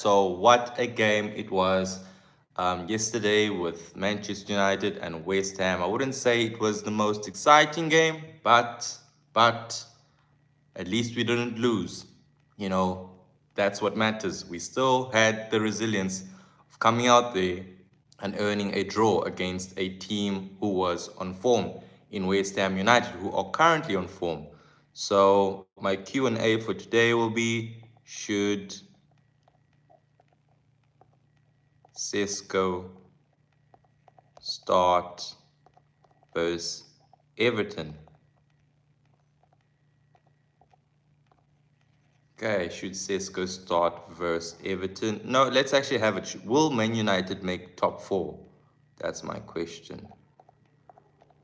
So what a game it was yesterday with Manchester United and West Ham. I wouldn't say it was the most exciting game, but at least we didn't lose. You know, that's what matters. We still had the resilience of coming out there and earning a draw against a team who was on form in West Ham United, who are currently on form. So my Q&A for today will be, should Cisco start versus Everton? Okay, should Cisco start versus Everton? No, let's actually have it. Will Man United make top four? That's my question.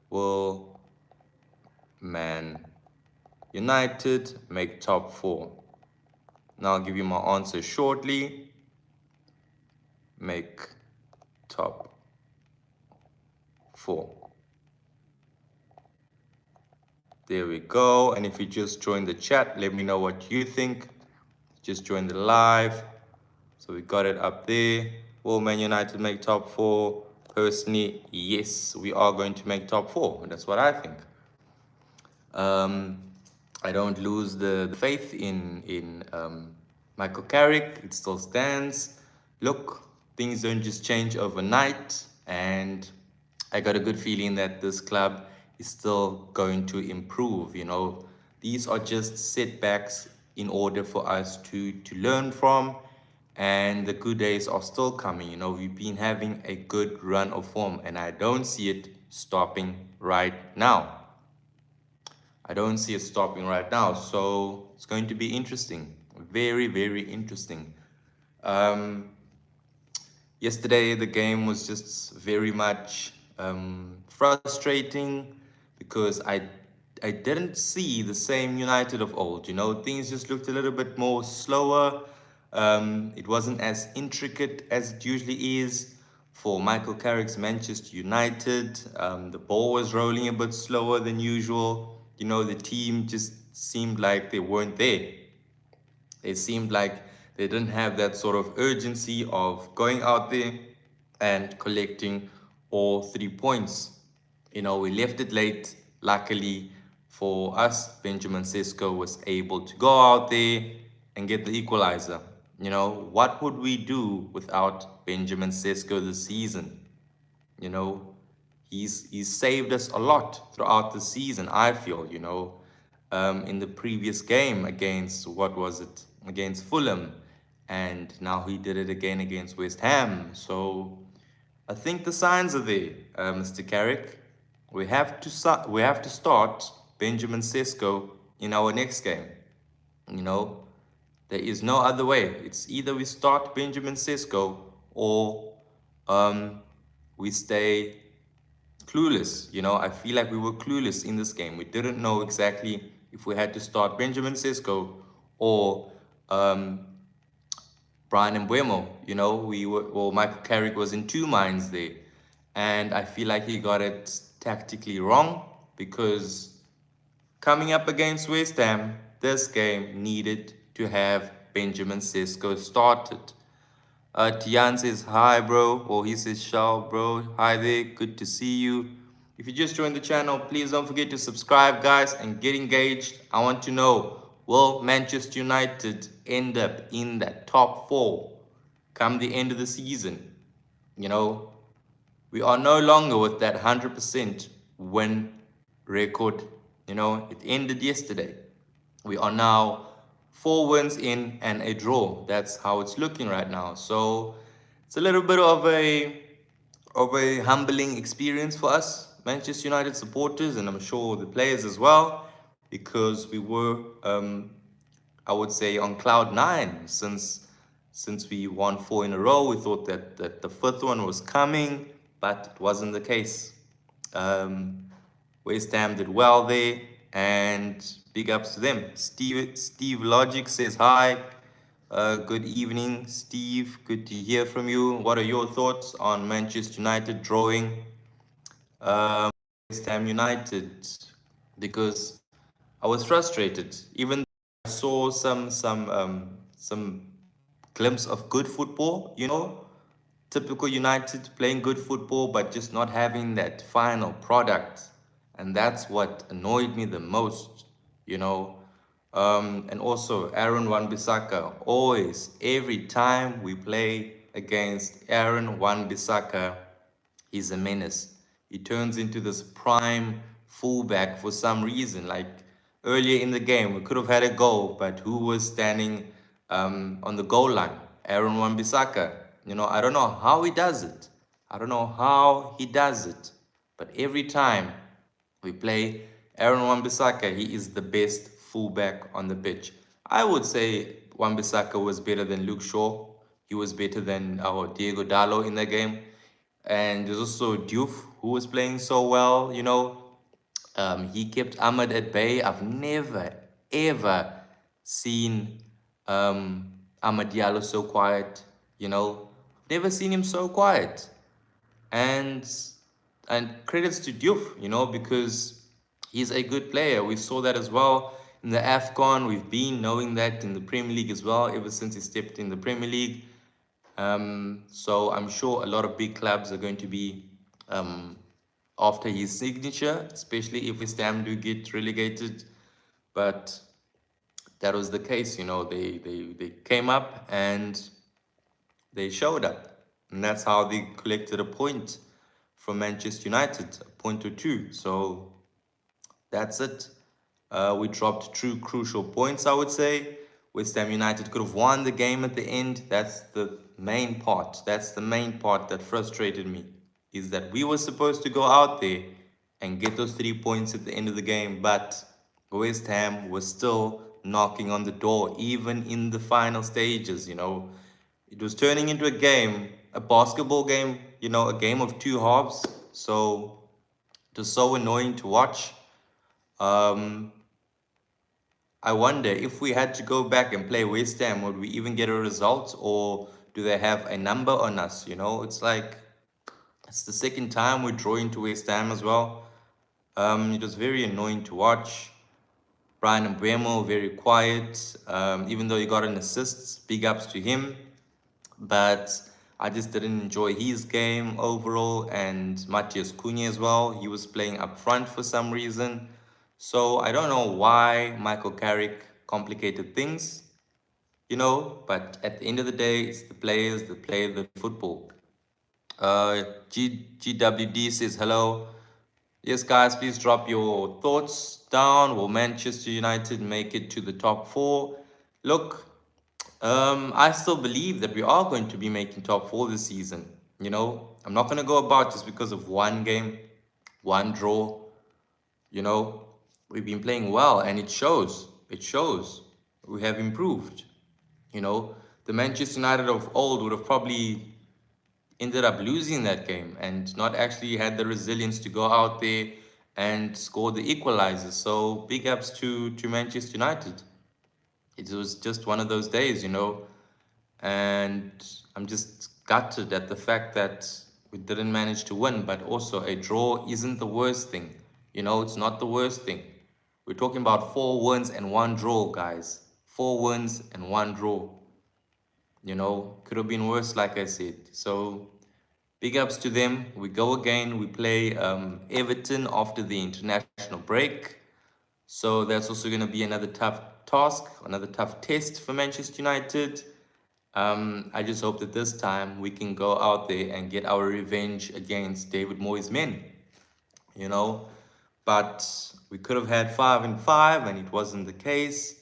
Will Man United make top four? Now I'll give you my answer shortly. Make top four. There we go. And if you just joined the chat, let me know what you think. Just joined the live. So we got it up there. Will Man United make top four? Personally, yes, we are going to make top four. That's what I think. I don't lose the faith in Michael Carrick. It still stands. Look, things don't just change overnight, and I got a good feeling that this club is still going to improve. You know, these are just setbacks in order for us to learn from, and the good days are still coming. You know, we've been having a good run of form, and I don't see it stopping right now. I don't see it stopping right now. So it's going to be interesting. Very, very interesting. Um, Yesterday, the game was just very much frustrating because I didn't see the same United of old. You know, things just looked a little bit more slower. It wasn't as intricate as it usually is for Michael Carrick's Manchester United. The ball was rolling a bit slower than usual. You know, the team just seemed like they weren't there. It seemed like they didn't have that sort of urgency of going out there and collecting all 3 points. You know, we left it late. Luckily for us, Benjamin Sesko was able to go out there and get the equalizer. You know, what would we do without Benjamin Sesko this season? You know, he's saved us a lot throughout the season, I feel. In the previous game against, what was it, against Fulham, and now he did it again against West Ham. So I think the signs are there, Mr. Carrick. We have to start Benjamin Sesko in our next game. You know, there is no other way. It's either we start Benjamin Sesko or we stay clueless. You know, I feel like we were clueless in this game. We didn't know exactly if we had to start Benjamin Sesko or Brian Mbuemo. You know, Michael Carrick was in two minds there. And I feel like he got it tactically wrong because coming up against West Ham, this game needed to have Benjamin Sesko started. Tian says, hi, bro. Or he says, Shao, bro. Hi there. Good to see you. If you just joined the channel, please don't forget to subscribe, guys, and get engaged. I want to know, will Manchester United end up in that top four come the end of the season? You know, we are no longer with that 100% win record. You know, it ended yesterday. We are now 4 wins in and a draw. That's how it's looking right now. So it's a little bit of a humbling experience for us Manchester United supporters, and I'm sure the players as well, because we were, I would say, on cloud nine since we won 4 in a row. We thought that the fifth one was coming, but it wasn't the case. West Ham did well there, and big ups to them. Steve Logic says hi. Good evening, Steve. Good to hear from you. What are your thoughts on Manchester United drawing West Ham United? Because I was frustrated, even though I saw some glimpse of good football, typical United playing good football, but just not having that final product. And that's what annoyed me the most, you know. And also Aaron Wan-Bissaka, always, every time we play against Aaron Wan-Bissaka, he's a menace. He turns into this prime fullback for some reason. Like earlier in the game, we could have had a goal, but who was standing on the goal line? Aaron Wan-Bissaka. I don't know how he does it. I don't know how he does it. But every time we play Aaron Wan-Bissaka, he is the best fullback on the pitch. I would say Wan-Bissaka was better than Luke Shaw. He was better than our Diego Dallo in that game. And there's also Diouf, who was playing so well, he kept Ahmad at bay. I've never, ever seen Ahmad Diallo so quiet, Never seen him so quiet. And credits to Diouf, because he's a good player. We saw that as well in the AFCON. We've been knowing that in the Premier League as well, ever since he stepped in the Premier League. So I'm sure a lot of big clubs are going to be after his signature, especially if West Ham do get relegated. But that was the case, they came up and they showed up. And that's how they collected a point from Manchester United, a point or two. So that's it. We dropped two crucial points, I would say. West Ham United could have won the game at the end. That's the main part. That's the main part that frustrated me, is that we were supposed to go out there and get those 3 points at the end of the game, but West Ham was still knocking on the door, even in the final stages. It was turning into a game, a basketball game, a game of two halves. So it was so annoying to watch. Um, I wonder if we had to go back and play West Ham, would we even get a result, or do they have a number on us? It's like it's the second time we're drawing to West Ham as well. It was very annoying to watch. Brian Mbeumo, very quiet, even though he got an assist. Big ups to him. But I just didn't enjoy his game overall, and Matthias Cunha as well. He was playing up front for some reason. So I don't know why Michael Carrick complicated things, but at the end of the day, it's the players that play the football. GWD says hello. Yes, guys, please drop your thoughts down. Will Manchester United make it to the top four? Look, I still believe that we are going to be making top four this season. I'm not going to go about just because of one game, one draw. We've been playing well, and it shows. It shows. We have improved. The Manchester United of old would have probably ended up losing that game and not actually had the resilience to go out there and score the equalizer. So big ups to Manchester United. It was just one of those days, and I'm just gutted at the fact that we didn't manage to win, but also a draw isn't the worst thing. It's not the worst thing. We're talking about 4 wins and 1 draw, guys. 4 wins and 1 draw. Could have been worse, like I said. So big ups to them. We go again. We play Everton after the international break. So that's also going to be another tough task, another tough test for Manchester United. I just hope that this time we can go out there and get our revenge against David Moyes' men. But we could have had 5-5, and it wasn't the case.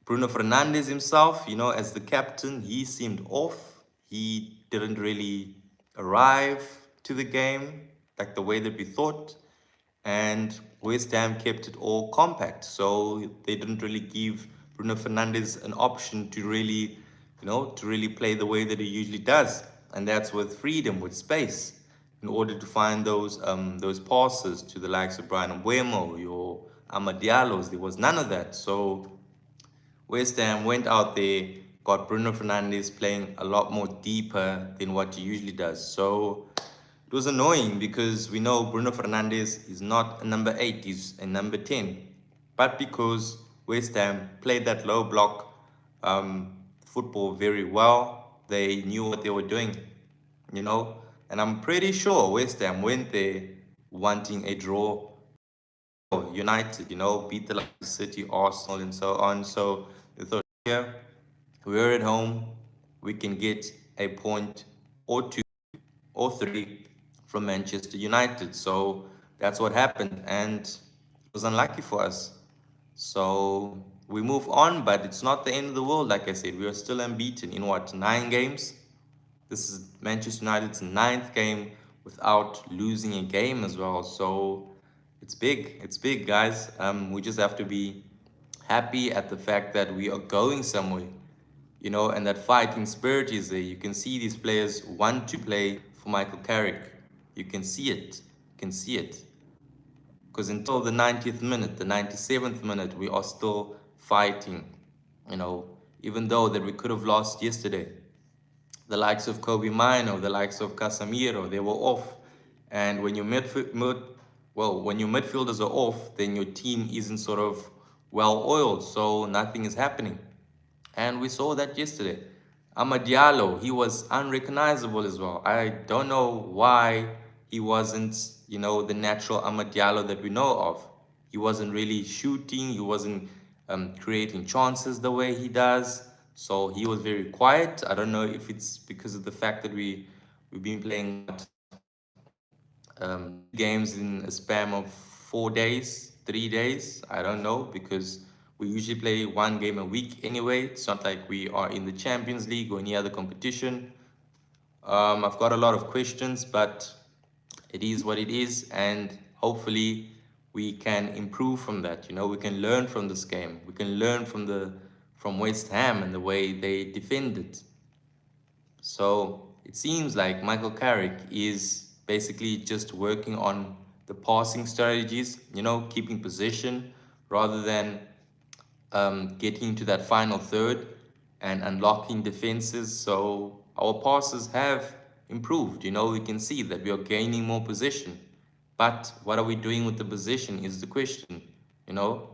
Bruno Fernandes himself, as the captain, he seemed off. He didn't really arrive to the game like the way that we thought. And West Ham kept it all compact. So they didn't really give Bruno Fernandes an option to really, to really play the way that he usually does. And that's with freedom, with space, in order to find those passes to the likes of Brian Mbeumo, your Amad Diallo's. There was none of that. So West Ham went out there, got Bruno Fernandes playing a lot more deeper than what he usually does. So it was annoying because we know Bruno Fernandes is not a number 8, he's a number 10. But because West Ham played that low block football very well. They knew what they were doing, you know. And I'm pretty sure West Ham went there wanting a draw. United, beat the likes of City, Arsenal, and so on. So they thought, here, we're at home, we can get a point or two or three from Manchester United. So that's what happened, and it was unlucky for us. So we move on, but it's not the end of the world. Like I said, we are still unbeaten in what, 9 games? This is Manchester United's ninth game without losing a game as well. So it's big. It's big, guys. We just have to be happy at the fact that we are going somewhere, and that fighting spirit is there. You can see these players want to play for Michael Carrick. You can see it. You can see it. Because until the 90th minute, the 97th minute, we are still fighting, you know, even though that we could have lost yesterday. The likes of Kobe Mino, the likes of Casemiro, they were off. And when when your midfielders are off, then your team isn't sort of well oiled, so nothing is happening. And we saw that yesterday. Amad Diallo, he was unrecognizable as well. I don't know why he wasn't, the natural Amad Diallo that we know of. He wasn't really shooting, he wasn't creating chances the way he does. So he was very quiet. I don't know if it's because of the fact that we've been playing games in a span of 4 days, 3 days. I don't know, because we usually play one game a week anyway. It's not like we are in the Champions League or any other competition. I've got a lot of questions, but it is what it is, and hopefully we can improve from that. We can learn from this game. We can learn from West Ham and the way they defended. So it seems like Michael Carrick is basically just working on the passing strategies, keeping possession rather than getting into that final third and unlocking defenses. So our passes have improved. We can see that we are gaining more possession. But what are we doing with the possession is the question. You know,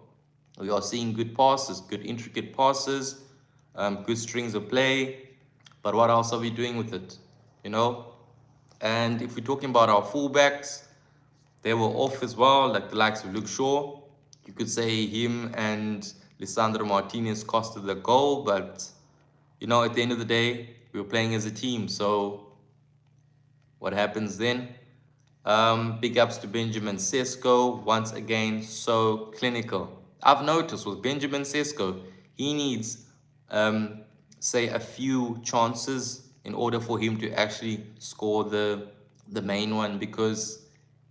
we are seeing good passes, good intricate passes, good strings of play. But what else are we doing with it? You know, and if we're talking about our fullbacks, they were off as well, like the likes of Luke Shaw. You could say him and Lisandro Martinez costed the goal, but at the end of the day, we were playing as a team. So what happens then? Big ups to Benjamin Sesko, once again, so clinical. I've noticed with Benjamin Sesko, he needs, say, a few chances in order for him to actually score the main one, because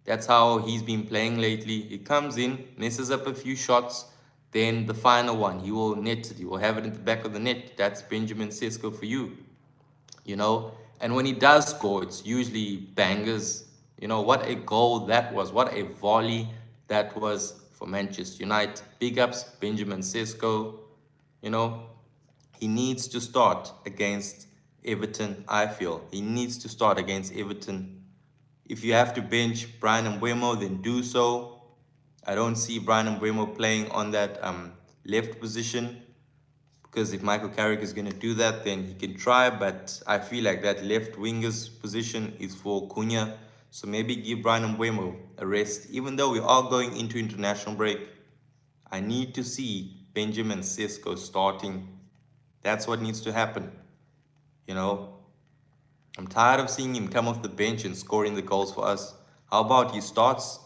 that's how he's been playing lately. He comes in, messes up a few shots, then the final one, he will net it. He will have it in the back of the net. That's Benjamin Sesko for you, And when he does score, it's usually bangers. What a goal that was. What a volley that was for Manchester United. Big ups, Benjamin Sesko. You know, he needs to start against Everton, I feel. He needs to start against Everton. If you have to bench Brian Mbeumo, then do so. I don't see Brian Mbeumo playing on that left position, because if Michael Carrick is going to do that, then he can try, but I feel like that left winger's position is for Cunha. So maybe give Brian Mbeumo a rest. Even though we are going into international break, I need to see Benjamin Sesko starting. That's what needs to happen. You know, I'm tired of seeing him come off the bench and scoring the goals for us. How about he starts?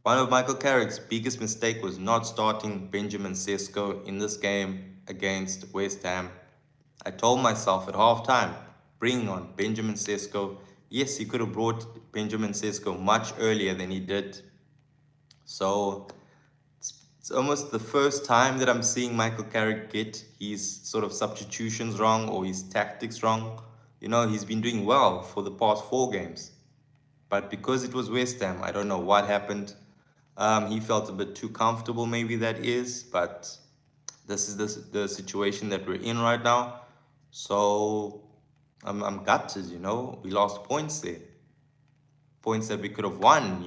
One of Michael Carrick's biggest mistake was not starting Benjamin Sesko in this game against West Ham. I told myself at halftime, bring on Benjamin Sesko. Yes, he could have brought Benjamin Sesko much earlier than he did. So it's almost the first time that I'm seeing Michael Carrick get his sort of substitutions wrong or his tactics wrong. He's been doing well for the past 4 games. But because it was West Ham, I don't know what happened. He felt a bit too comfortable, maybe that is. But this is the situation that we're in right now. So I'm gutted, We lost points there. Points that we could have won.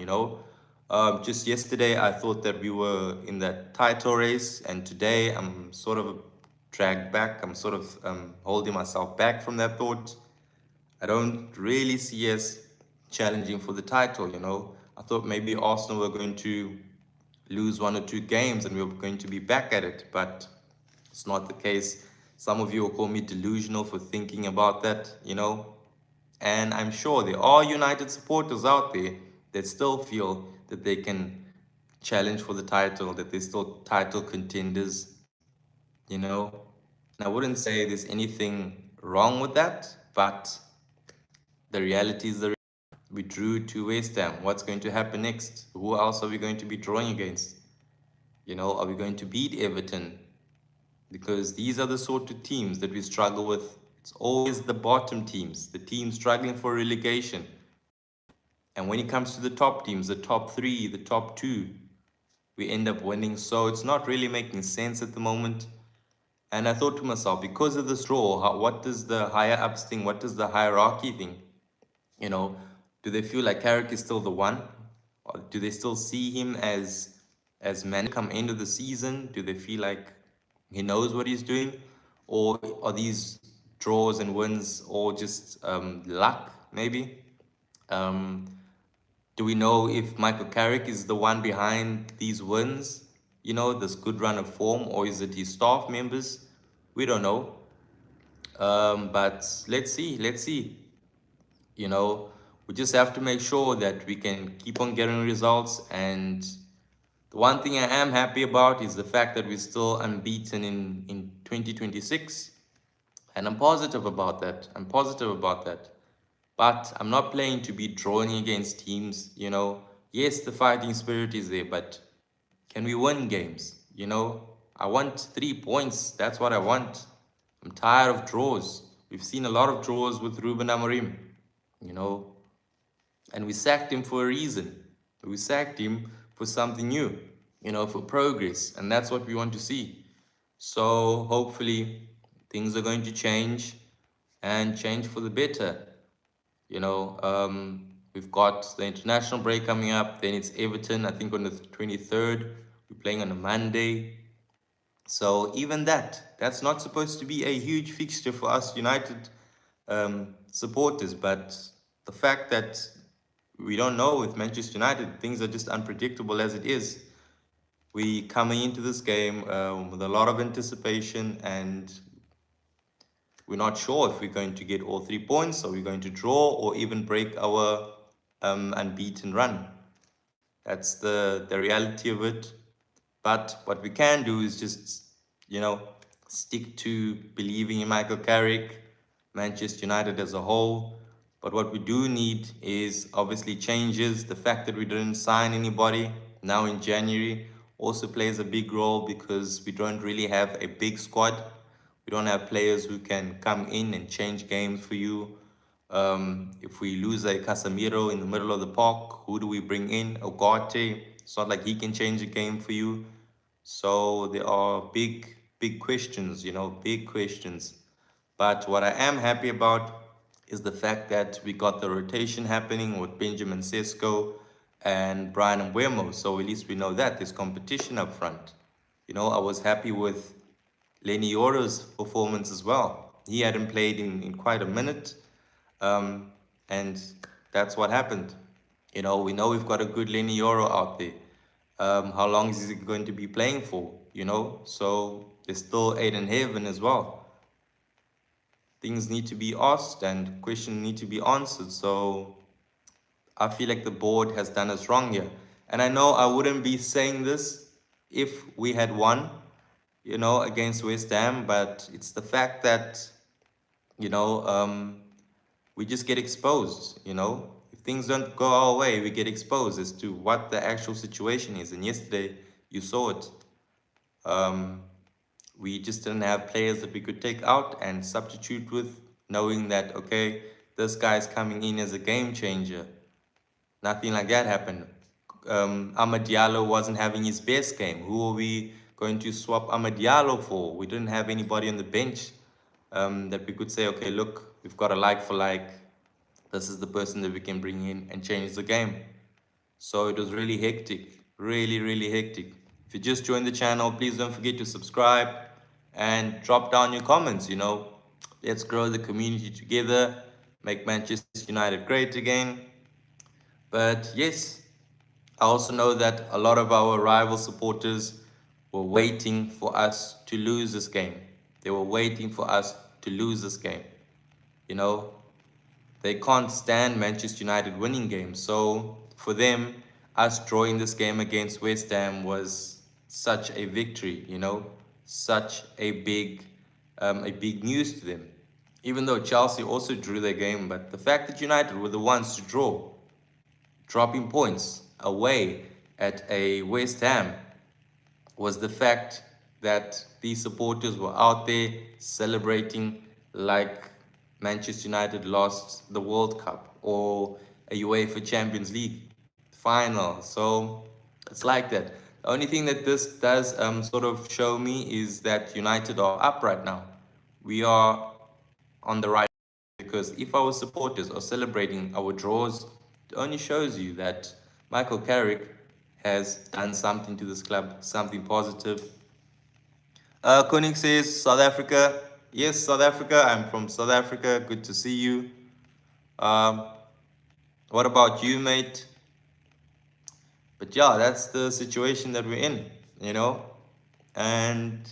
Just yesterday, I thought that we were in that title race. And today, I'm sort of dragged back. I'm sort of holding myself back from that thought. I don't really see us challenging for the title, you know. I thought maybe Arsenal were going to lose one or two games and we were going to be back at it, but it's not the case. Some of you will call me delusional for thinking about that, you know. And I'm sure there are United supporters out there that still feel that they can challenge for the title, that they're still title contenders, you know. And I wouldn't say there's anything wrong with that, but the reality is we drew to West Ham. What's going to happen next? Who else are we going to be drawing against? You know, are we going to beat Everton? Because these are the sort of teams that we struggle with. It's always the bottom teams, the teams struggling for relegation. And when it comes to the top teams, the top three, the top two, we end up winning. So it's not really making sense at the moment. And I thought to myself, because of this draw, what does the higher ups think? What does the hierarchy think? You know, do they feel like Carrick is still the one? Or do they still see him as man come end of the season? Do they feel like he knows what he's doing? Or are these draws and wins all just luck, maybe? Um, do we know if Michael Carrick is the one behind these wins? You know, this good run of form, or is it his staff members? We don't know. But let's see, let's see. You know, we just have to make sure that we can keep on getting results. And the one thing I am happy about is the fact that we're still unbeaten in 2026. And I'm positive about that. I'm positive about that. But I'm not playing to be drawing against teams, you know. Yes, the fighting spirit is there, but can we win games? You know, I want 3 points. That's what I want. I'm tired of draws. We've seen a lot of draws with Ruben Amorim, you know, and we sacked him for a reason. We sacked him for something new, you know, for progress, and that's what we want to see. So hopefully things are going to change and change for the better. You know, we've got the international break coming up. Then it's Everton, I think on the 23rd. We're playing on a Monday. So even that's not supposed to be a huge fixture for us United supporters. But the fact that we don't know with Manchester United, things are just unpredictable as it is. We coming into this game with a lot of anticipation, and we're not sure if we're going to get all 3 points, or we're going to draw, or even break our unbeaten run. That's the reality of it. But what we can do is just, you know, stick to believing in Michael Carrick, Manchester United as a whole. But what we do need is obviously changes. The fact that we didn't sign anybody now in January also plays a big role, because we don't really have a big squad. We don't have players who can come in and change games for you. If we lose a Casemiro in the middle of the park, who do we bring in? Ogate. It's not like he can change the game for you. So there are big questions, you know, big questions. But what I am happy about is the fact that we got the rotation happening with Benjamin Sesko and Brian Mbeumo. So at least we know that there's competition up front. You know, I was happy with Lenny Yoro's performance as well. He hadn't played in quite a minute, um, and that's what happened. You know, we know we've got a good Lenny Yoro out there. How long is he going to be playing for? You know, so there's still Aiden Heaven as well. Things need to be asked and questions need to be answered. So I feel like the board has done us wrong here. And I know I wouldn't be saying this if we had won, you know, against West Ham, but it's the fact that, you know, we just get exposed, you know. If things don't go our way, we get exposed as to what the actual situation is. And yesterday, you saw it. Um, we just didn't have players that we could take out and substitute with, knowing that, okay, this guy's coming in as a game changer. Nothing like that happened. Amad Diallo wasn't having his best game. Who are we going to swap Amad Diallo for? We didn't have anybody on the bench that we could say, okay, look, we've got a like for like. This is the person that we can bring in and change the game. So it was really hectic, really hectic. If you just joined the channel, please don't forget to subscribe and drop down your comments. Let's grow the community together, make Manchester United great again. But yes, I also know that a lot of our rival supporters were waiting for us to lose this game. They were waiting for us to lose this game. You know, they can't stand Manchester United winning games. So for them, us drawing this game against West Ham was such a victory, such a big news to them. Even though Chelsea also drew their game, but the fact that United were the ones to draw, dropping points away at a West Ham, was the fact that these supporters were out there celebrating like Manchester United lost the World Cup or a UEFA Champions League final. So it's like that. The only thing that this does sort of show me is that United are up right now. We are on the right, because if our supporters are celebrating our draws, it only shows you that Michael Carrick has done something to this club, something positive. Koenig says, South Africa. Yes, South Africa. I'm from South Africa. Good to see you. Um, what about you, mate? But yeah, that's the situation that we're in. And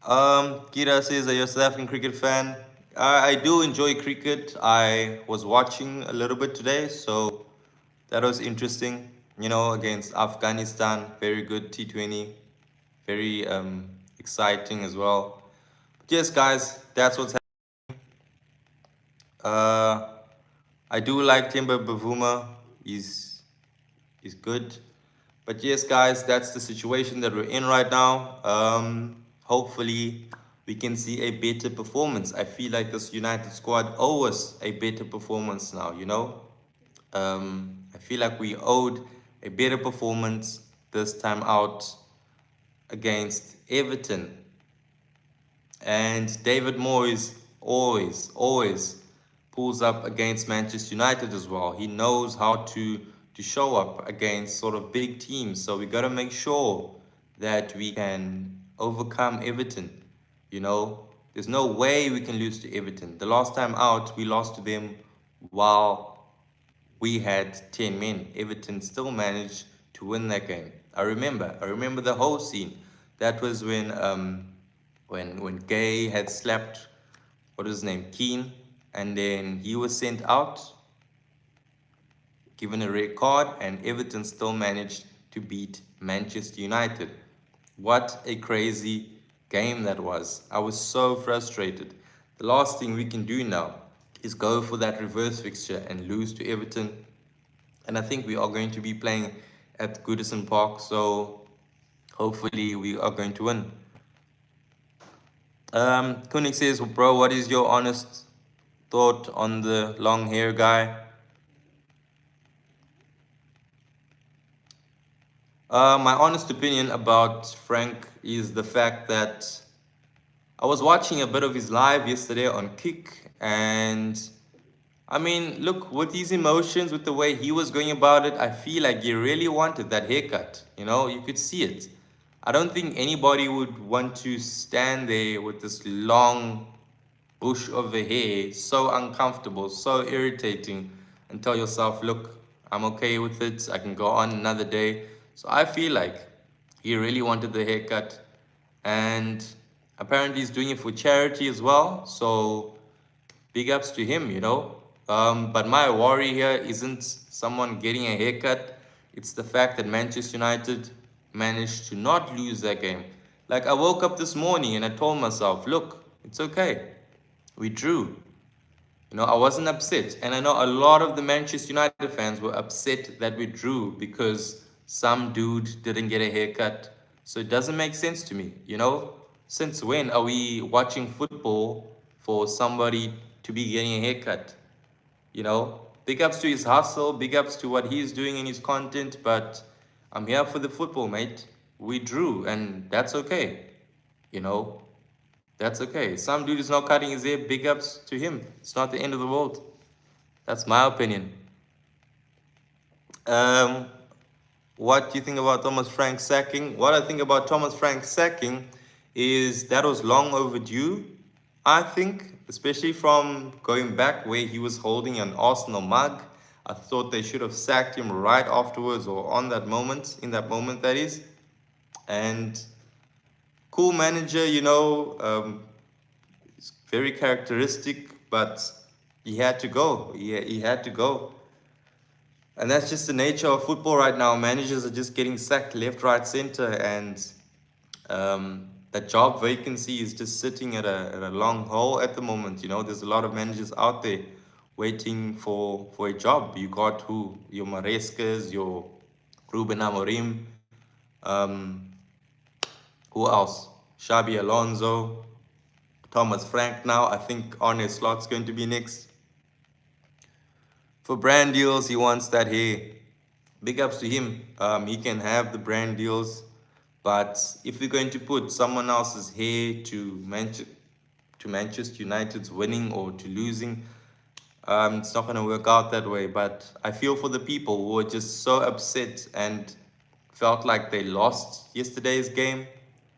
Kira says, are you a South African cricket fan? I do enjoy cricket. I was watching a little bit today, so that was interesting. Against Afghanistan, very good T20, very exciting as well. But yes, guys, that's what's happening. Uh, I do like Timber Bavuma. He's good. But yes, guys, that's the situation that we're in right now. Hopefully, we can see a better performance. I feel like this United squad owes us a better performance now. I feel like we owed a better performance this time out against Everton. And David Moyes always pulls up against Manchester United as well. He knows how to show up against sort of big teams. So we got to make sure that we can overcome Everton. There's no way we can lose to Everton. The last time out, we lost to them while we had 10 men. Everton still managed to win that game. I remember the whole scene. That was when Gay had slapped, what was his name, Keane, and then he was sent out, given a red card, and Everton still managed to beat Manchester United. What a crazy game that was. I was so frustrated. The last thing we can do now is go for that reverse fixture and lose to Everton. And I think we are going to be playing at Goodison Park, so hopefully we are going to win. Koenig says, bro, what is your honest thought on the long hair guy? My honest opinion about Frank is the fact that I was watching a bit of his live yesterday on Kick, and I mean, look, with his emotions, with the way he was going about it, I feel like he really wanted that haircut. You could see it. I don't think anybody would want to stand there with this long bush of a hair, so uncomfortable, so irritating, and tell yourself, look, I'm okay with it. I can go on another day. So I feel like he really wanted the haircut, and apparently he's doing it for charity as well. So big ups to him. But my worry here isn't someone getting a haircut. It's the fact that Manchester United managed to not lose that game. Like, I woke up this morning and I told myself, look, it's okay. We drew. I wasn't upset. And I know a lot of the Manchester United fans were upset that we drew because some dude didn't get a haircut. So it doesn't make sense to me. Since when are we watching football for somebody to be getting a haircut? Big ups to his hustle, big ups to what he's doing in his content, but I'm here for the football, mate. We drew, and that's okay. You know, that's okay. Some dude is not cutting his hair, big ups to him. It's not the end of the world. That's my opinion. Um, What do you think about Thomas Frank sacking? What I think about Thomas Frank sacking is that was long overdue, I think, especially from going back where he was holding an Arsenal mug. I thought they should have sacked him right afterwards or on that moment, in that moment, that is. And cool manager, very characteristic, but he had to go. He had to go. And that's just the nature of football right now. Managers are just getting sacked left, right, center, and that job vacancy is just sitting at a long hole at the moment. There's a lot of managers out there waiting for a job. You got who? Your Marescas, your Ruben Amorim, um, who else? Xabi Alonso, Thomas Frank now. I think Arne Slot's going to be next. For brand deals, he wants that. Hey, big ups to him. He can have the brand deals, but if we're going to put someone else's hair to Manchester United's winning or to losing, it's not going to work out that way. But I feel for the people who were just so upset and felt like they lost yesterday's game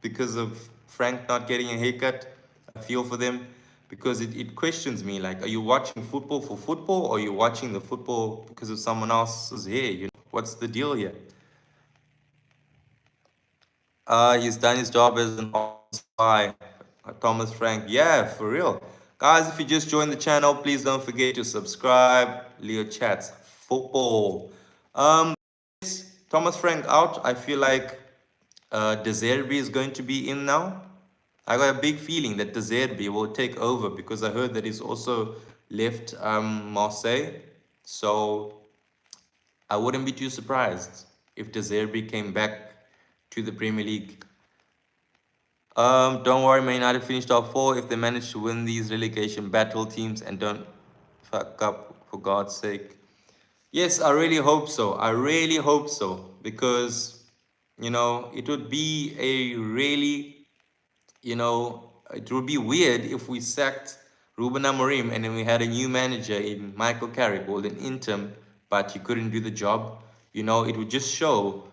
because of Frank not getting a haircut. I feel for them because it questions me like, are you watching football for football or are you watching the football because of someone else's hair? What's the deal here? He's done his job as an spy. Thomas Frank. Yeah, for real. Guys, if you just joined the channel, please don't forget to subscribe. Leo Chats Football. Um, Thomas Frank out. I feel like De Zerbi is going to be in now. I got a big feeling that De Zerbi will take over because I heard that he's also left Marseille. So I wouldn't be too surprised if De Zerbi came back to the Premier League. Don't worry, Man United finished top four if they manage to win these relegation battle teams and don't fuck up for God's sake. Yes, I really hope so. I really hope so because it would be a really it would be weird if we sacked Ruben Amorim and then we had a new manager in Michael Carrick or an interim, but he couldn't do the job. It would just show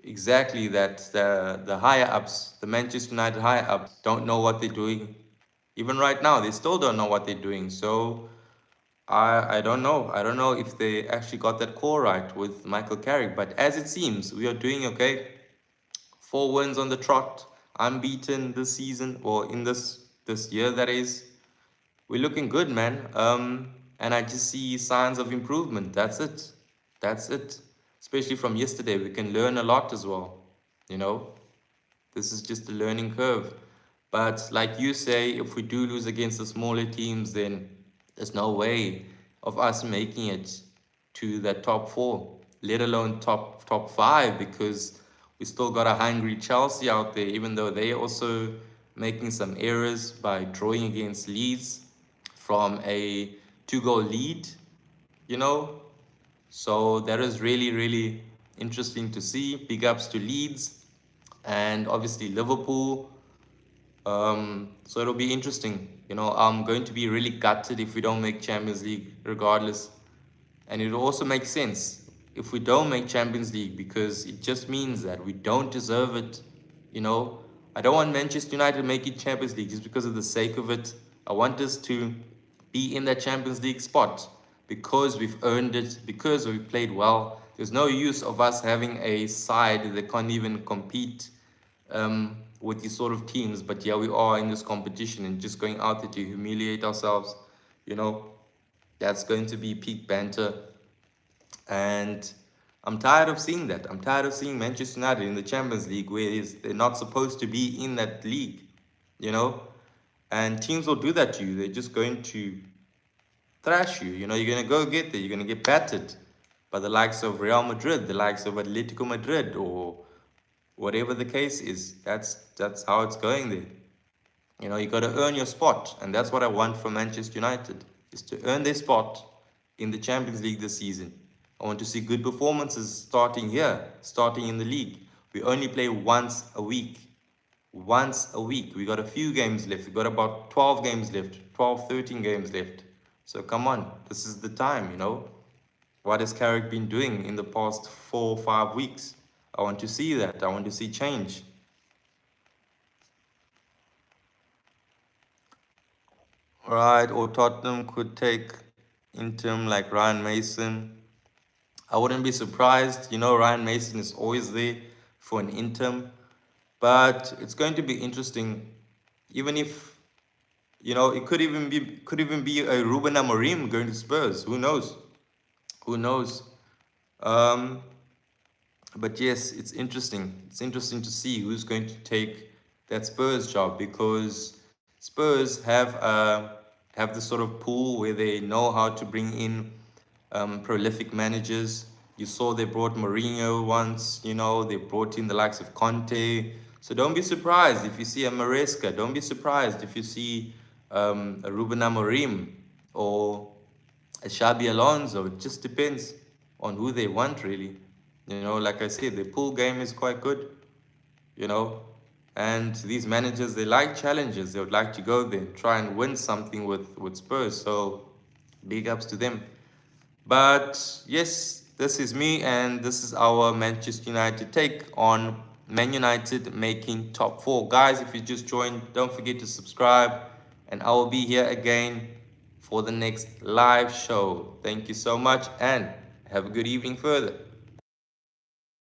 exactly that the higher ups, the Manchester United higher ups, don't know what they're doing. Even right now, they still don't know what they're doing. So I don't know. I don't know if they actually got that call right with Michael Carrick. But as it seems, we are doing okay. 4 wins on the trot, unbeaten this season or in this year. That is, we're looking good, man. And I just see signs of improvement. That's it. That's it. Especially from yesterday, we can learn a lot as well. You know, this is just a learning curve. But like you say, if we do lose against the smaller teams, then there's no way of us making it to that top four, let alone top five, because we still got a hungry Chelsea out there, even though they also making some errors by drawing against Leeds from a 2-goal lead, you know. So that is really, really interesting to see. Big ups to Leeds and obviously Liverpool. So it'll be interesting. I'm going to be really gutted if we don't make Champions League regardless. And it also makes sense if we don't make Champions League because it just means that we don't deserve it. You know, I don't want Manchester United to make it Champions League just because of the sake of it. I want us to be in that Champions League spot because we've earned it, because we've played well. There's no use of us having a side that can't even compete with these sort of teams. But yeah, we are in this competition and just going out there to humiliate ourselves. You know, that's going to be peak banter. And I'm tired of seeing that. I'm tired of seeing Manchester United in the Champions League where they're not supposed to be in that league, you know? And teams will do that to you. They're just going to thrash you. You're going to go get there. You're going to get battered by the likes of Real Madrid, the likes of Atletico Madrid, or whatever the case is. That's how it's going there. You got to earn your spot. And that's what I want from Manchester United, is to earn their spot in the Champions League this season. I want to see good performances starting here, starting in the league. We only play once a week. Once a week. We got a few games left. We got about 12 games left, 12, 13 games left. So come on, this is the time, What has Carrick been doing in the past 4 or 5 weeks? I want to see that. I want to see change. Right, or Tottenham could take interim like Ryan Mason. I wouldn't be surprised. You know, Ryan Mason is always there for an interim. But it's going to be interesting, even if, it could even be a Ruben Amorim going to Spurs. Who knows? Who knows? Um, but yes, it's interesting. It's interesting to see who's going to take that Spurs job, because Spurs have this sort of pool where they know how to bring in prolific managers. You saw they brought Mourinho once. They brought in the likes of Conte. So don't be surprised if you see a Maresca. Don't be surprised if you see a Ruben Amorim or a Xabi Alonso. It just depends on who they want, really. Like I said, the pool game is quite good, you know. And these managers, they like challenges. They would like to go there, try and win something with Spurs. So big ups to them. But yes, this is me, and this is our Manchester United take on Man United making top four. Guys, if you just joined, don't forget to subscribe, and I will be here again for the next live show. Thank you so much, and have a good evening further.